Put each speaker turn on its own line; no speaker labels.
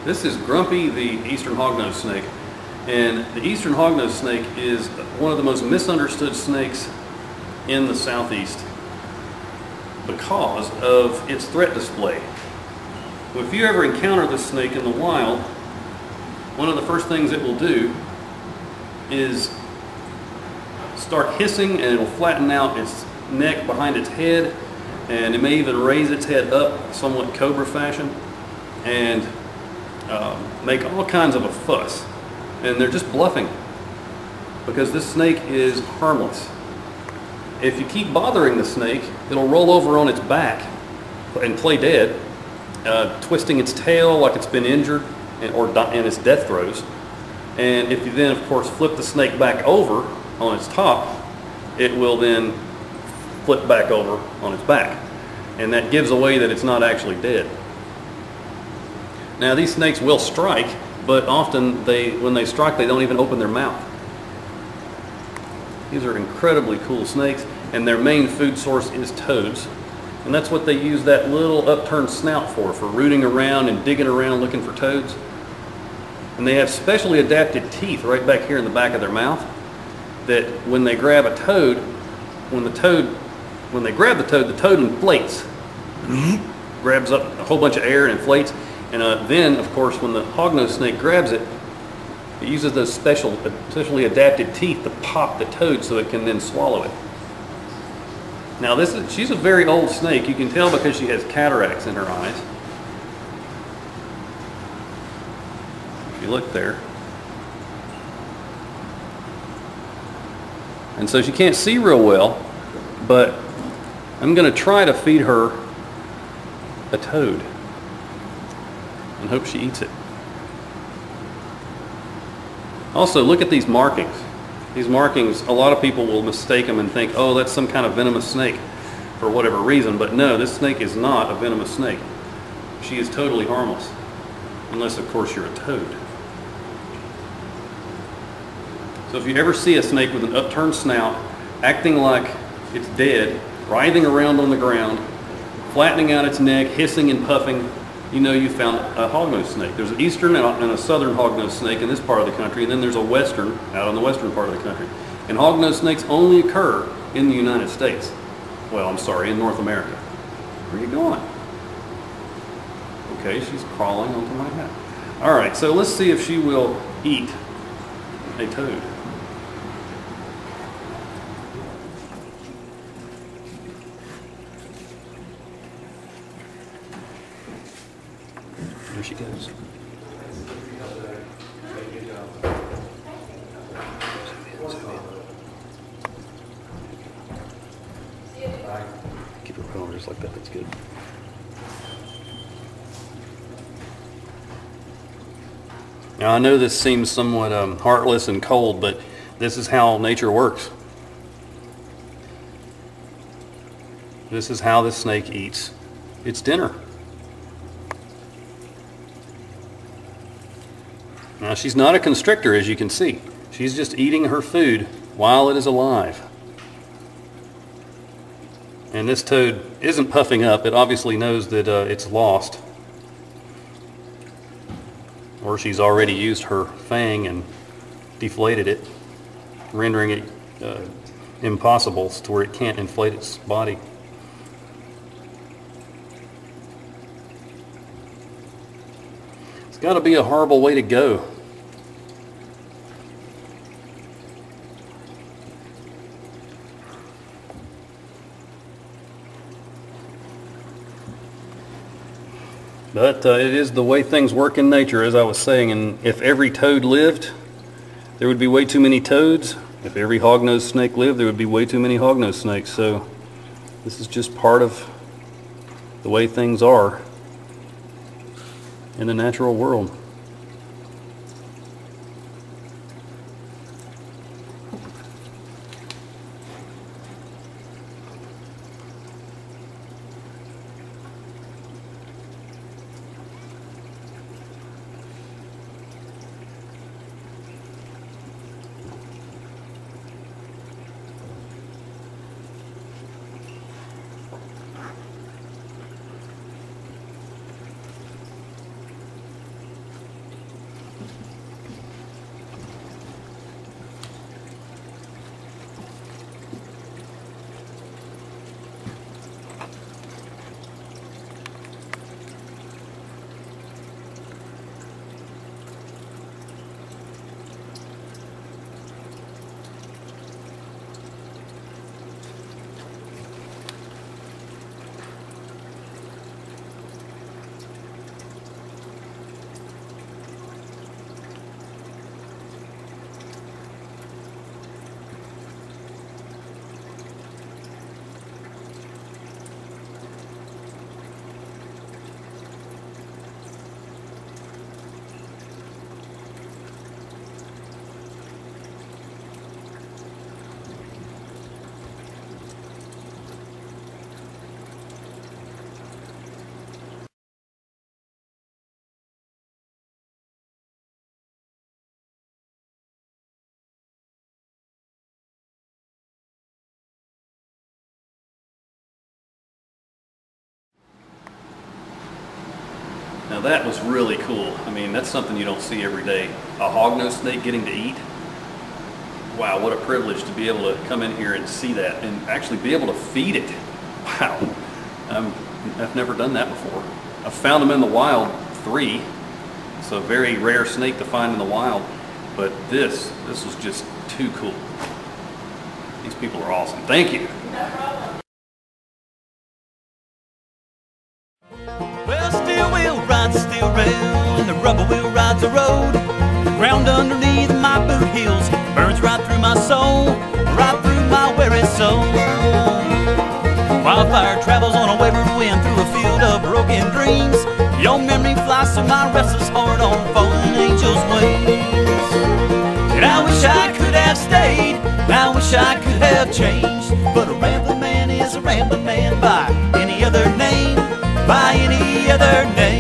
This is Grumpy, the eastern hognose snake. And the eastern hognose snake is one of the most misunderstood snakes in the southeast because of its threat display. If you ever encounter this snake in the wild, one of the first things it will do is start hissing, and it'll flatten out its neck behind its head, and it may even raise its head up somewhat cobra fashion and make all kinds of a fuss. And they're just bluffing because this snake is harmless. If you keep bothering the snake, it'll roll over on its back and play dead, twisting its tail like it's been injured in its death throes. And if you then, of course, flip the snake back over on its top, it will then flip back over on its back. And that gives away that it's not actually dead. Now, these snakes will strike, but often when they strike, they don't even open their mouth. These are incredibly cool snakes, and their main food source is toads. And that's what they use that little upturned snout for rooting around and digging around looking for toads. And they have specially adapted teeth right back here in the back of their mouth that when they grab a toad, when they grab the toad inflates. Grabs up a whole bunch of air and inflates. And then, of course, when the hognose snake grabs it, it uses those specially adapted teeth to pop the toad so it can then swallow it. Now, she's a very old snake. You can tell because she has cataracts in her eyes. If you look there. And so she can't see real well, but I'm going to try to feed her a toad and hope she eats it. Also, look at these markings. These markings, a lot of people will mistake them and think, oh, that's some kind of venomous snake for whatever reason, but no, this snake is not a venomous snake. She is totally harmless, unless, of course, you're a toad. So if you ever see a snake with an upturned snout, acting like it's dead, writhing around on the ground, flattening out its neck, hissing and puffing, you know you found a hognose snake. There's an eastern and a southern hognose snake in this part of the country, and then there's a western out in the western part of the country. And hognose snakes only occur in the United States. Well, I'm sorry, in North America. Where are you going? Okay, she's crawling onto my hat. All right, so let's see if she will eat a toad. There she goes. Keep it going just like that, that's good. Now, I know this seems somewhat heartless and cold, but this is how nature works. This is how this snake eats its dinner. Now, she's not a constrictor, as you can see. She's just eating her food while it is alive. And this toad isn't puffing up. It obviously knows that it's lost. Or she's already used her fang and deflated it, rendering it impossible to where it can't inflate its body. It's got to be a horrible way to go. But it is the way things work in nature, as I was saying, and if every toad lived, there would be way too many toads. If every hognose snake lived, there would be way too many hognose snakes. So this is just part of the way things are in the natural world. Now that was really cool. I mean, that's something you don't see every day. A hognose snake getting to eat. Wow, what a privilege to be able to come in here and see that and actually be able to feed it. Wow, I've never done that before. I've found them in the wild, 3. It's a very rare snake to find in the wild, but this was just too cool. These people are awesome. Thank you.
No problem.
Well, steel wheel rides the steel rail, and the rubber wheel rides the road. The ground underneath my boot heels burns right through my soul, right through my weary soul. Wildfire travels on a wayward wind through a field of broken dreams. Your memory flies through my restless heart on fallen angels' wings. And I wish I could have stayed, and I wish I could have changed, but a rambling man is a rambling man by any other name, by any other name.